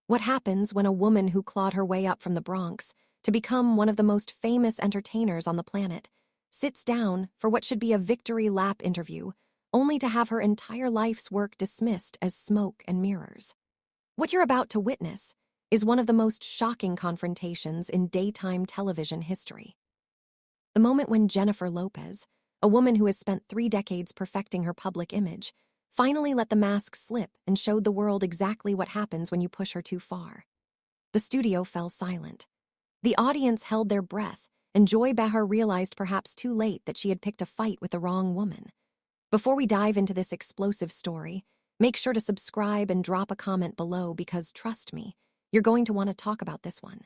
What happens when a woman who clawed her way up from the Bronx to become one of the most famous entertainers on the planet sits down for what should be a victory lap interview, only to have her entire life's work dismissed as smoke and mirrors? What you're about to witness is one of the most shocking confrontations in daytime television history. The moment when Jennifer Lopez, a woman who has spent 3 decades perfecting her public image, finally let the mask slip and showed the world exactly what happens when you push her too far. The studio fell silent. The audience held their breath, and Joy Behar realized perhaps too late that she had picked a fight with the wrong woman. Before we dive into this explosive story, make sure to subscribe and drop a comment below because, trust me, you're going to want to talk about this one.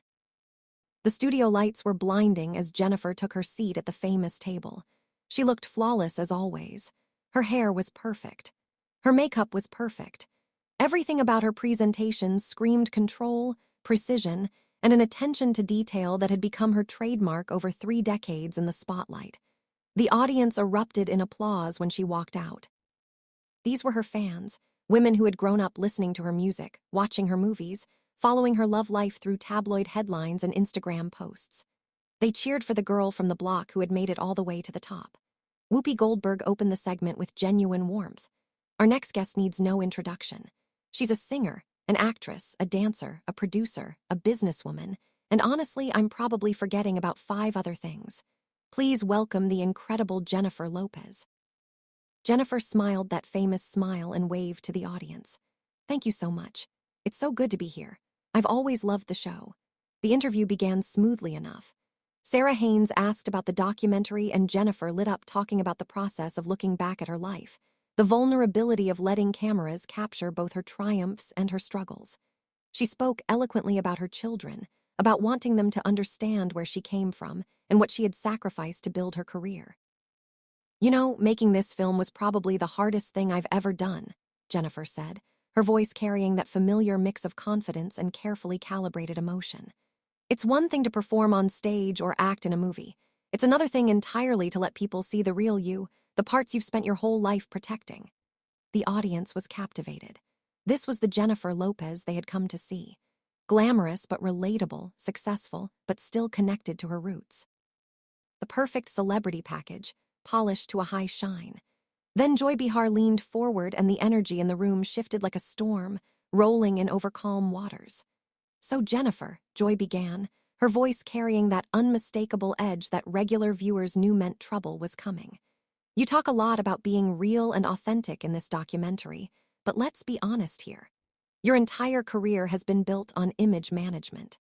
The studio lights were blinding as Jennifer took her seat at the famous table. She looked flawless as always. Her hair was perfect. Her makeup was perfect. Everything about her presentation screamed control, precision, and an attention to detail that had become her trademark over 3 decades in the spotlight. The audience erupted in applause when she walked out. These were her fans, women who had grown up listening to her music, watching her movies, following her love life through tabloid headlines and Instagram posts. They cheered for the girl from the block who had made it all the way to the top. Whoopi Goldberg opened the segment with genuine warmth. Our next guest needs no introduction. She's a singer, an actress, a dancer, a producer, a businesswoman, and honestly, I'm probably forgetting about 5 other things. Please welcome the incredible Jennifer Lopez. Jennifer smiled that famous smile and waved to the audience. Thank you so much. It's so good to be here. I've always loved the show. The interview began smoothly enough. Sarah Haynes asked about the documentary and Jennifer lit up talking about the process of looking back at her life, the vulnerability of letting cameras capture both her triumphs and her struggles. She spoke eloquently about her children, about wanting them to understand where she came from and what she had sacrificed to build her career. You know, making this film was probably the hardest thing I've ever done, Jennifer said, her voice carrying that familiar mix of confidence and carefully calibrated emotion. It's one thing to perform on stage or act in a movie. It's another thing entirely to let people see the real you, the parts you've spent your whole life protecting. The audience was captivated. This was the Jennifer Lopez they had come to see. Glamorous but relatable, successful but still connected to her roots. The perfect celebrity package, polished to a high shine. Then Joy Behar leaned forward and the energy in the room shifted like a storm, rolling in over calm waters. So Jennifer, Joy began, her voice carrying that unmistakable edge that regular viewers knew meant trouble was coming. You talk a lot about being real and authentic in this documentary, but let's be honest here. Your entire career has been built on image management.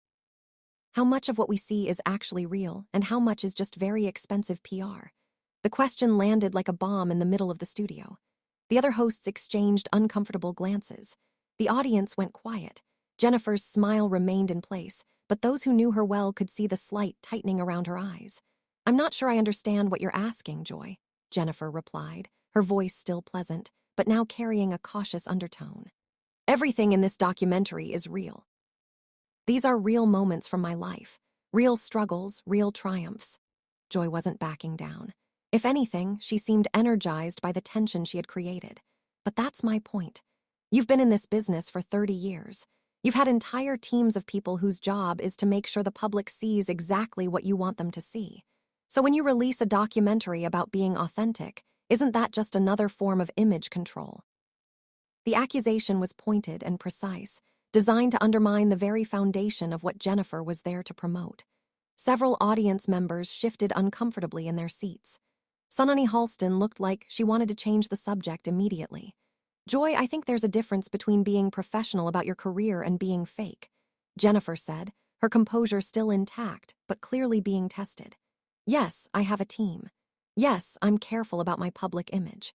How much of what we see is actually real, and how much is just very expensive PR? The question landed like a bomb in the middle of the studio. The other hosts exchanged uncomfortable glances. The audience went quiet. Jennifer's smile remained in place, but those who knew her well could see the slight tightening around her eyes. I'm not sure I understand what you're asking, Joy, Jennifer replied, her voice still pleasant, but now carrying a cautious undertone. Everything in this documentary is real. These are real moments from my life, real struggles, real triumphs. Joy wasn't backing down. If anything, she seemed energized by the tension she had created. But that's my point. You've been in this business for 30 years. You've had entire teams of people whose job is to make sure the public sees exactly what you want them to see. So when you release a documentary about being authentic, isn't that just another form of image control? The accusation was pointed and precise, designed to undermine the very foundation of what Jennifer was there to promote. Several audience members shifted uncomfortably in their seats. Sunny Halston looked like she wanted to change the subject immediately. Joy, I think there's a difference between being professional about your career and being fake, Jennifer said, her composure still intact, but clearly being tested. Yes, I have a team. Yes, I'm careful about my public image.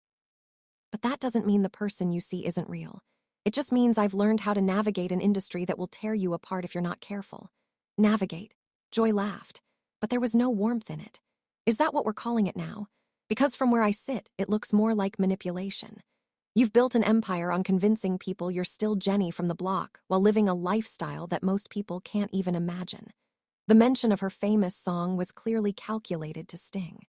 But that doesn't mean the person you see isn't real. It just means I've learned how to navigate an industry that will tear you apart if you're not careful. Navigate. Joy laughed, but there was no warmth in it. Is that what we're calling it now? Because from where I sit, it looks more like manipulation. You've built an empire on convincing people you're still Jenny from the block while living a lifestyle that most people can't even imagine. The mention of her famous song was clearly calculated to sting.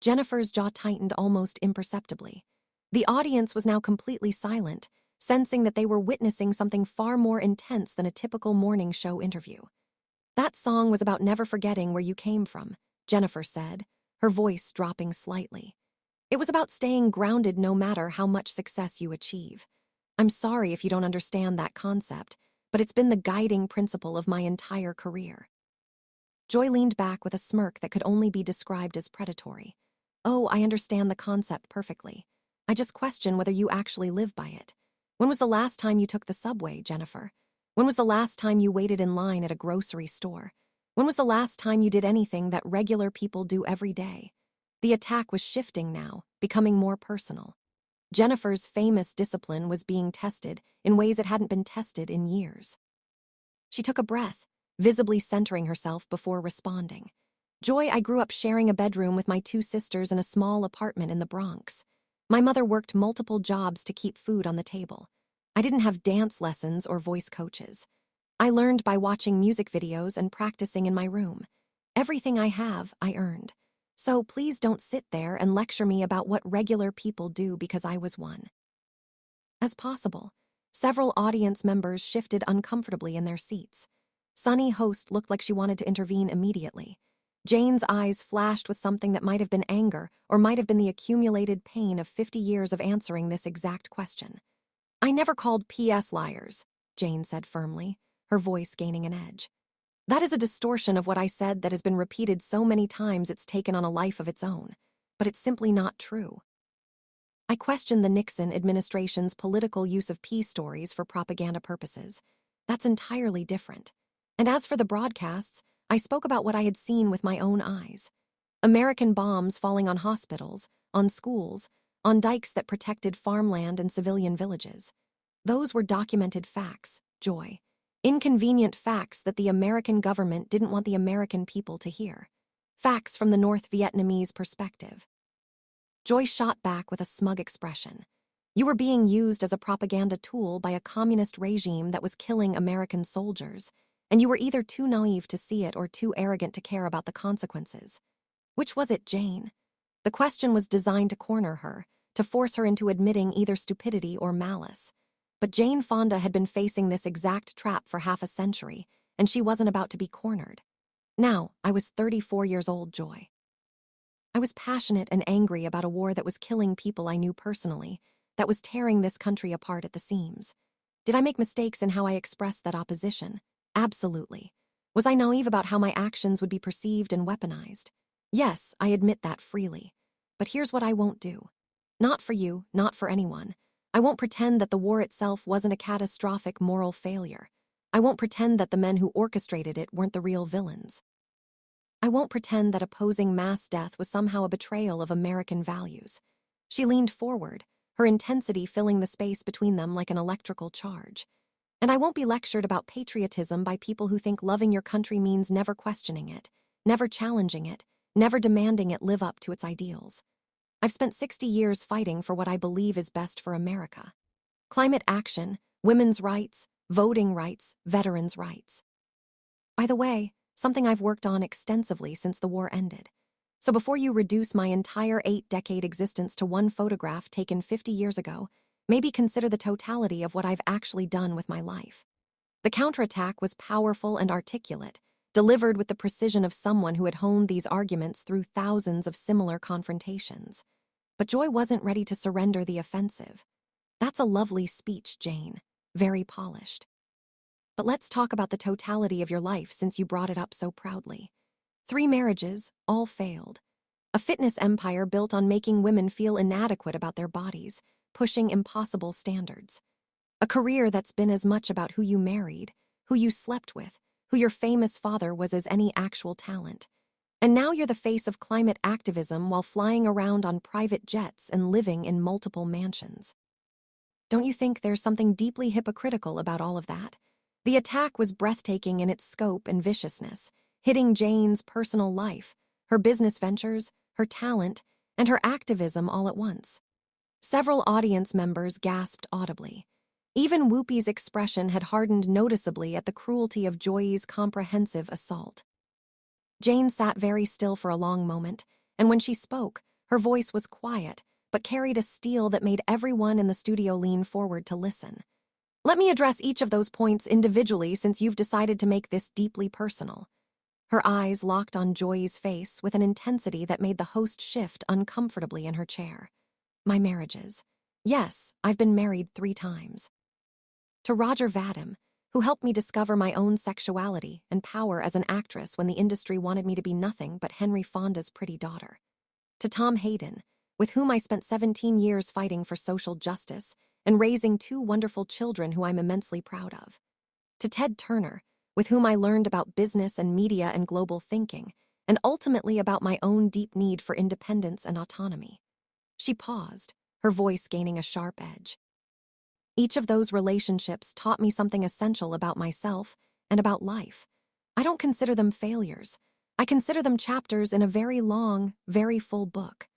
Jennifer's jaw tightened almost imperceptibly. The audience was now completely silent, sensing that they were witnessing something far more intense than a typical morning show interview. "That song was about never forgetting where you came from," Jennifer said, her voice dropping slightly. "It was about staying grounded no matter how much success you achieve. I'm sorry if you don't understand that concept, but it's been the guiding principle of my entire career." Joy leaned back with a smirk that could only be described as predatory. "Oh, I understand the concept perfectly. I just question whether you actually live by it. When was the last time you took the subway, Jennifer? When was the last time you waited in line at a grocery store? When was the last time you did anything that regular people do every day?" The attack was shifting now, becoming more personal. Jennifer's famous discipline was being tested in ways it hadn't been tested in years. She took a breath, visibly centering herself before responding. "Joy, I grew up sharing a bedroom with my two sisters in a small apartment in the Bronx. My mother worked multiple jobs to keep food on the table. I didn't have dance lessons or voice coaches. I learned by watching music videos and practicing in my room. Everything I have, I earned. So please don't sit there and lecture me about what regular people do because I was one." As possible, several audience members shifted uncomfortably in their seats. Sunny host looked like she wanted to intervene immediately. Jane's eyes flashed with something that might have been anger or might have been the accumulated pain of 50 years of answering this exact question. "I never called PS liars," Jane said firmly, her voice gaining an edge. "That is a distortion of what I said that has been repeated so many times it's taken on a life of its own. But it's simply not true. I question the Nixon administration's political use of peace stories for propaganda purposes. That's entirely different. And as for the broadcasts, I spoke about what I had seen with my own eyes. American bombs falling on hospitals, on schools, on dikes that protected farmland and civilian villages. Those were documented facts, Joy. Inconvenient facts that the American government didn't want the American people to hear. Facts from the North Vietnamese perspective." Joy shot back with a smug expression. "You were being used as a propaganda tool by a communist regime that was killing American soldiers, and you were either too naive to see it or too arrogant to care about the consequences. Which was it, Jane?" The question was designed to corner her, to force her into admitting either stupidity or malice. But Jane Fonda had been facing this exact trap for half a century, and she wasn't about to be cornered. Now, I was 34 years old, Joy. I was passionate and angry about a war that was killing people I knew personally, that was tearing this country apart at the seams. Did I make mistakes in how I expressed that opposition? Absolutely. Was I naive about how my actions would be perceived and weaponized? Yes, I admit that freely. But here's what I won't do. Not for you, not for anyone. I won't pretend that the war itself wasn't a catastrophic moral failure. I won't pretend that the men who orchestrated it weren't the real villains. I won't pretend that opposing mass death was somehow a betrayal of American values. She leaned forward, her intensity filling the space between them like an electrical charge. And I won't be lectured about patriotism by people who think loving your country means never questioning it, never challenging it, never demanding it live up to its ideals. I've spent 60 years fighting for what I believe is best for America. Climate action, women's rights, voting rights, veterans' rights. By the way, something I've worked on extensively since the war ended. So before you reduce my entire 8-decade existence to one photograph taken 50 years ago, maybe consider the totality of what I've actually done with my life. The counterattack was powerful and articulate, delivered with the precision of someone who had honed these arguments through thousands of similar confrontations. But Joy wasn't ready to surrender the offensive. That's a lovely speech, Jane. Very polished. But let's talk about the totality of your life since you brought it up so proudly. 3 marriages, all failed. A fitness empire built on making women feel inadequate about their bodies, pushing impossible standards. A career that's been as much about who you married, who you slept with, who your famous father was as any actual talent. And now you're the face of climate activism while flying around on private jets and living in multiple mansions. Don't you think there's something deeply hypocritical about all of that? The attack was breathtaking in its scope and viciousness, hitting Jane's personal life, her business ventures, her talent, and her activism all at once. Several audience members gasped audibly. Even Whoopi's expression had hardened noticeably at the cruelty of Joy's comprehensive assault. Jane sat very still for a long moment, and when she spoke, her voice was quiet, but carried a steel that made everyone in the studio lean forward to listen. Let me address each of those points individually since you've decided to make this deeply personal. Her eyes locked on Joy's face with an intensity that made the host shift uncomfortably in her chair. My marriages. Yes, I've been married 3 times. To Roger Vadim, who helped me discover my own sexuality and power as an actress when the industry wanted me to be nothing but Henry Fonda's pretty daughter. To Tom Hayden, with whom I spent 17 years fighting for social justice and raising 2 wonderful children who I'm immensely proud of. To Ted Turner, with whom I learned about business and media and global thinking, and ultimately about my own deep need for independence and autonomy. She paused, her voice gaining a sharp edge. Each of those relationships taught me something essential about myself and about life. I don't consider them failures. I consider them chapters in a very long, very full book.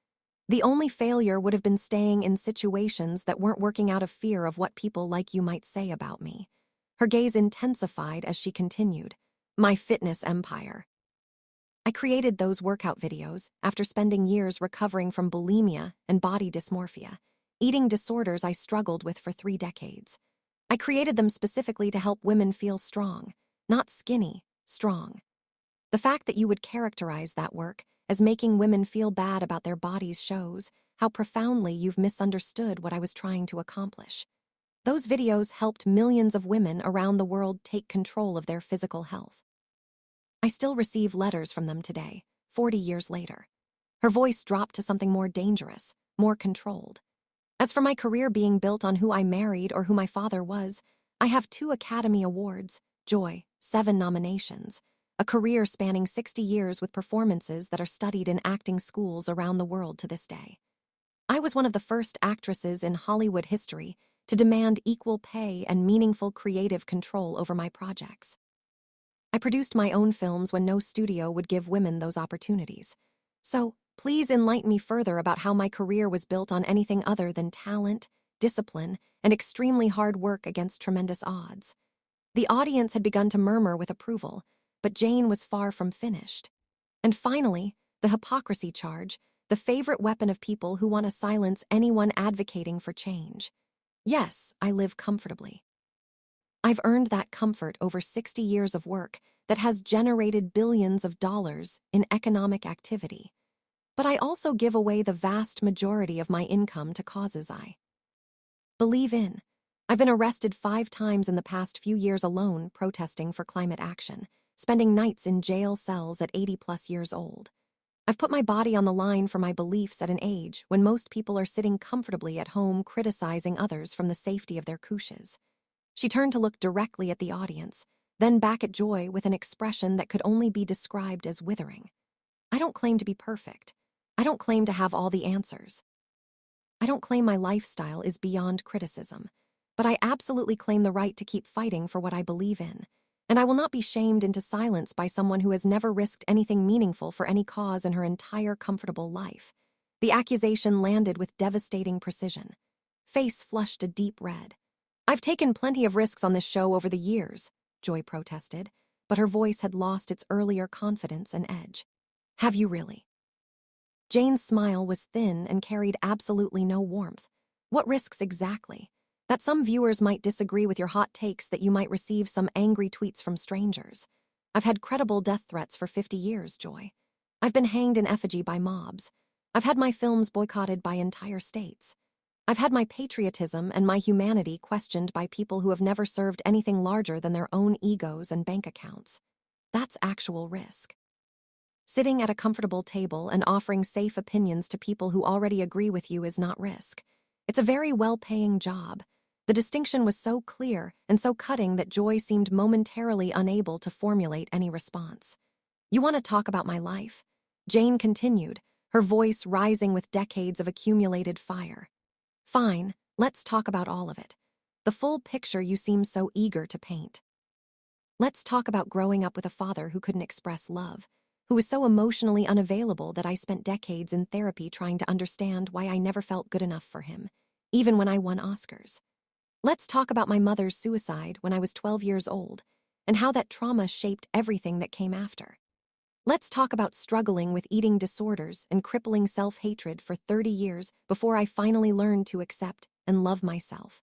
The only failure would have been staying in situations that weren't working out of fear of what people like you might say about me. Her gaze intensified as she continued. My fitness empire. I created those workout videos after spending years recovering from bulimia and body dysmorphia, eating disorders I struggled with for 3 decades. I created them specifically to help women feel strong, not skinny, strong. The fact that you would characterize that work as making women feel bad about their bodies shows how profoundly you've misunderstood what I was trying to accomplish. Those videos helped millions of women around the world take control of their physical health. I still receive letters from them today, 40 years later. Her voice dropped to something more dangerous, more controlled. As for my career being built on who I married or who my father was, I have 2 Academy Awards, Joy, 7 nominations, a career spanning 60 years with performances that are studied in acting schools around the world to this day. I was one of the first actresses in Hollywood history to demand equal pay and meaningful creative control over my projects. I produced my own films when no studio would give women those opportunities. So, please enlighten me further about how my career was built on anything other than talent, discipline, and extremely hard work against tremendous odds. The audience had begun to murmur with approval, but Jane was far from finished. And finally, the hypocrisy charge, the favorite weapon of people who want to silence anyone advocating for change. Yes, I live comfortably. I've earned that comfort over 60 years of work that has generated billions of dollars in economic activity. But I also give away the vast majority of my income to causes I believe in. I've been arrested 5 times in the past few years alone protesting for climate action, spending nights in jail cells at 80+ years old. I've put my body on the line for my beliefs at an age when most people are sitting comfortably at home criticizing others from the safety of their couches. She turned to look directly at the audience, then back at Joy with an expression that could only be described as withering. I don't claim to be perfect. I don't claim to have all the answers. I don't claim my lifestyle is beyond criticism, but I absolutely claim the right to keep fighting for what I believe in, and I will not be shamed into silence by someone who has never risked anything meaningful for any cause in her entire comfortable life. The accusation landed with devastating precision. Face flushed a deep red. I've taken plenty of risks on this show over the years, Joy protested, but her voice had lost its earlier confidence and edge. Have you really? Jane's smile was thin and carried absolutely no warmth. What risks exactly? That some viewers might disagree with your hot takes, that you might receive some angry tweets from strangers. I've had credible death threats for 50 years, Joy. I've been hanged in effigy by mobs. I've had my films boycotted by entire states. I've had my patriotism and my humanity questioned by people who have never served anything larger than their own egos and bank accounts. That's actual risk. Sitting at a comfortable table and offering safe opinions to people who already agree with you is not risk. It's a very well-paying job. The distinction was so clear and so cutting that Joy seemed momentarily unable to formulate any response. You want to talk about my life? Jane continued, her voice rising with decades of accumulated fire. Fine, let's talk about all of it. The full picture you seem so eager to paint. Let's talk about growing up with a father who couldn't express love, who was so emotionally unavailable that I spent decades in therapy trying to understand why I never felt good enough for him, even when I won Oscars. Let's talk about my mother's suicide when I was 12 years old, and how that trauma shaped everything that came after. Let's talk about struggling with eating disorders and crippling self-hatred for 30 years before I finally learned to accept and love myself.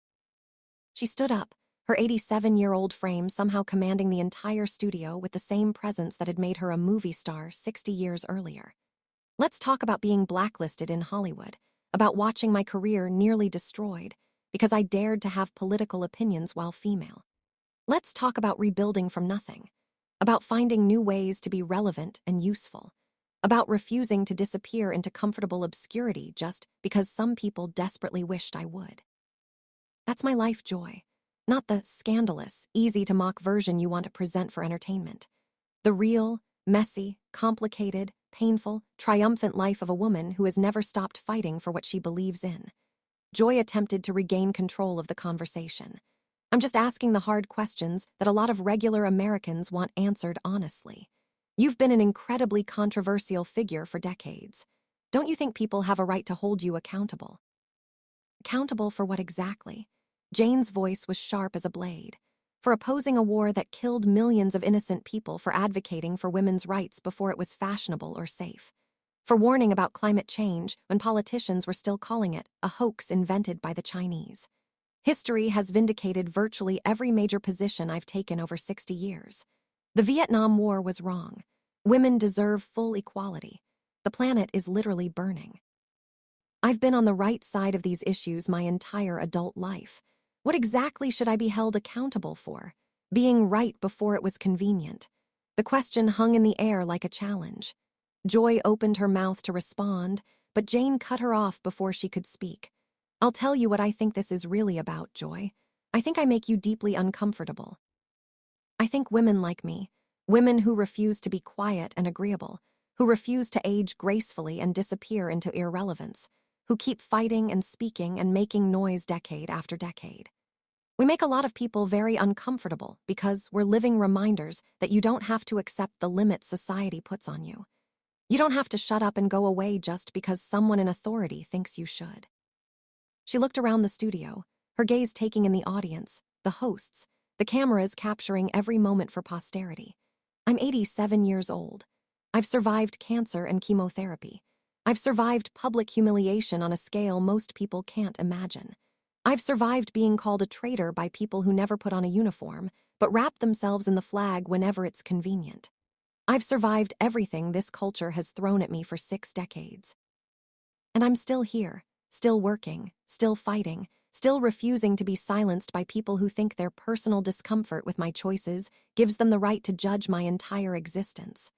She stood up, her 87-year-old frame somehow commanding the entire studio with the same presence that had made her a movie star 60 years earlier. Let's talk about being blacklisted in Hollywood, about watching my career nearly destroyed because I dared to have political opinions while female. Let's talk about rebuilding from nothing, about finding new ways to be relevant and useful, about refusing to disappear into comfortable obscurity just because some people desperately wished I would. That's my life, Joy. Not the scandalous, easy-to-mock version you want to present for entertainment. The real, messy, complicated, painful, triumphant life of a woman who has never stopped fighting for what she believes in. Joy attempted to regain control of the conversation. I'm just asking the hard questions that a lot of regular Americans want answered honestly. You've been an incredibly controversial figure for decades. Don't you think people have a right to hold you accountable? Accountable for what exactly? Jane's voice was sharp as a blade. For opposing a war that killed millions of innocent people, for advocating for women's rights before it was fashionable or safe. For warning about climate change when politicians were still calling it a hoax invented by the Chinese. History has vindicated virtually every major position I've taken over 60 years. The Vietnam War was wrong. Women deserve full equality. The planet is literally burning. I've been on the right side of these issues my entire adult life. What exactly should I be held accountable for? Being right before it was convenient. The question hung in the air like a challenge. Joy opened her mouth to respond, but Jane cut her off before she could speak. I'll tell you what I think this is really about, Joy. I think I make you deeply uncomfortable. I think women like me, women who refuse to be quiet and agreeable, who refuse to age gracefully and disappear into irrelevance, who keep fighting and speaking and making noise decade after decade. We make a lot of people very uncomfortable because we're living reminders that you don't have to accept the limits society puts on you. You don't have to shut up and go away just because someone in authority thinks you should. She looked around the studio, her gaze taking in the audience, the hosts, the cameras capturing every moment for posterity. I'm 87 years old. I've survived cancer and chemotherapy. I've survived public humiliation on a scale most people can't imagine. I've survived being called a traitor by people who never put on a uniform, but wrap themselves in the flag whenever it's convenient. I've survived everything this culture has thrown at me for 6 decades. And I'm still here, still working, still fighting, still refusing to be silenced by people who think their personal discomfort with my choices gives them the right to judge my entire existence.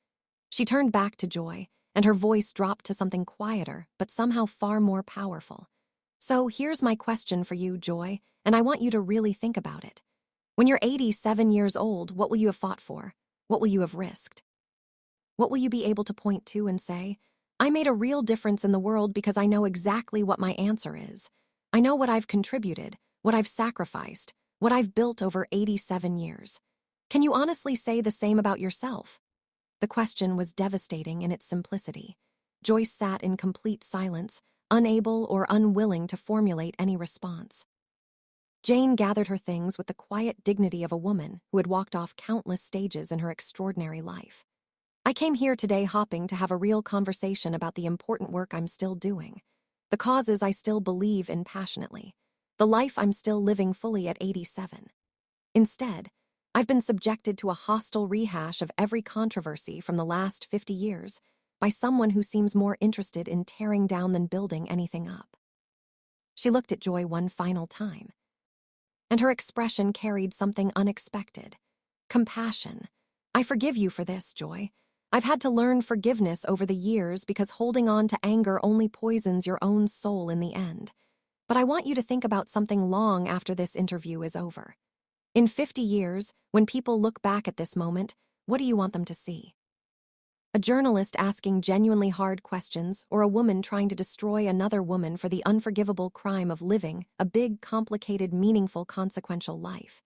She turned back to Joy, and her voice dropped to something quieter, but somehow far more powerful. So here's my question for you, Joy, and I want you to really think about it. When you're 87 years old, what will you have fought for? What will you have risked? What will you be able to point to and say, I made a real difference in the world because I know exactly what my answer is. I know what I've contributed, what I've sacrificed, what I've built over 87 years. Can you honestly say the same about yourself? The question was devastating in its simplicity. Joyce sat in complete silence, unable or unwilling to formulate any response. Jane gathered her things with the quiet dignity of a woman who had walked off countless stages in her extraordinary life. I came here today hoping to have a real conversation about the important work I'm still doing, the causes I still believe in passionately, the life I'm still living fully at 87. Instead, I've been subjected to a hostile rehash of every controversy from the last 50 years by someone who seems more interested in tearing down than building anything up. She looked at Joy one final time, and her expression carried something unexpected. Compassion. I forgive you for this, Joy. I've had to learn forgiveness over the years because holding on to anger only poisons your own soul in the end. But I want you to think about something long after this interview is over. In 50 years, when people look back at this moment, what do you want them to see? A journalist asking genuinely hard questions, or a woman trying to destroy another woman for the unforgivable crime of living a big, complicated, meaningful, consequential life?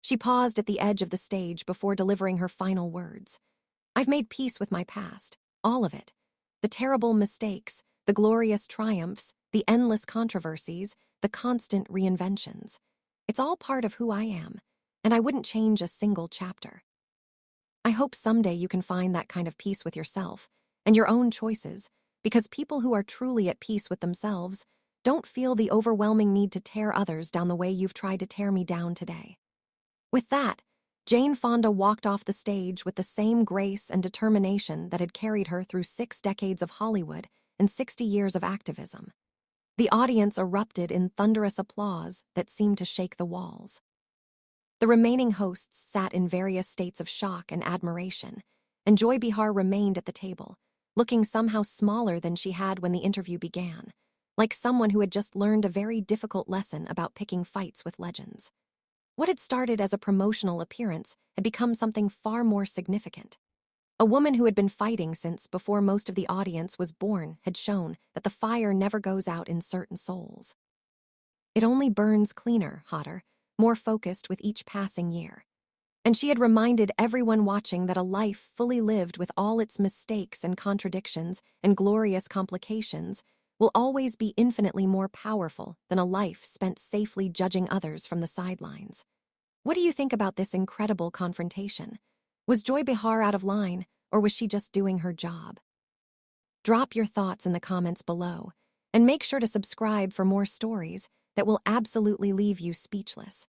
She paused at the edge of the stage before delivering her final words. I've made peace with my past, all of it. The terrible mistakes, the glorious triumphs, the endless controversies, the constant reinventions. It's all part of who I am, and I wouldn't change a single chapter. I hope someday you can find that kind of peace with yourself and your own choices, because people who are truly at peace with themselves don't feel the overwhelming need to tear others down the way you've tried to tear me down today. With that, Jane Fonda walked off the stage with the same grace and determination that had carried her through 6 decades of Hollywood and 60 years of activism. The audience erupted in thunderous applause that seemed to shake the walls. The remaining hosts sat in various states of shock and admiration, and Joy Behar remained at the table, looking somehow smaller than she had when the interview began, like someone who had just learned a very difficult lesson about picking fights with legends. What had started as a promotional appearance had become something far more significant. A woman who had been fighting since before most of the audience was born had shown that the fire never goes out in certain souls. It only burns cleaner, hotter, more focused with each passing year. And she had reminded everyone watching that a life fully lived with all its mistakes and contradictions and glorious complications will always be infinitely more powerful than a life spent safely judging others from the sidelines. What do you think about this incredible confrontation? Was Joy Behar out of line, or was she just doing her job? Drop your thoughts in the comments below, and make sure to subscribe for more stories that will absolutely leave you speechless.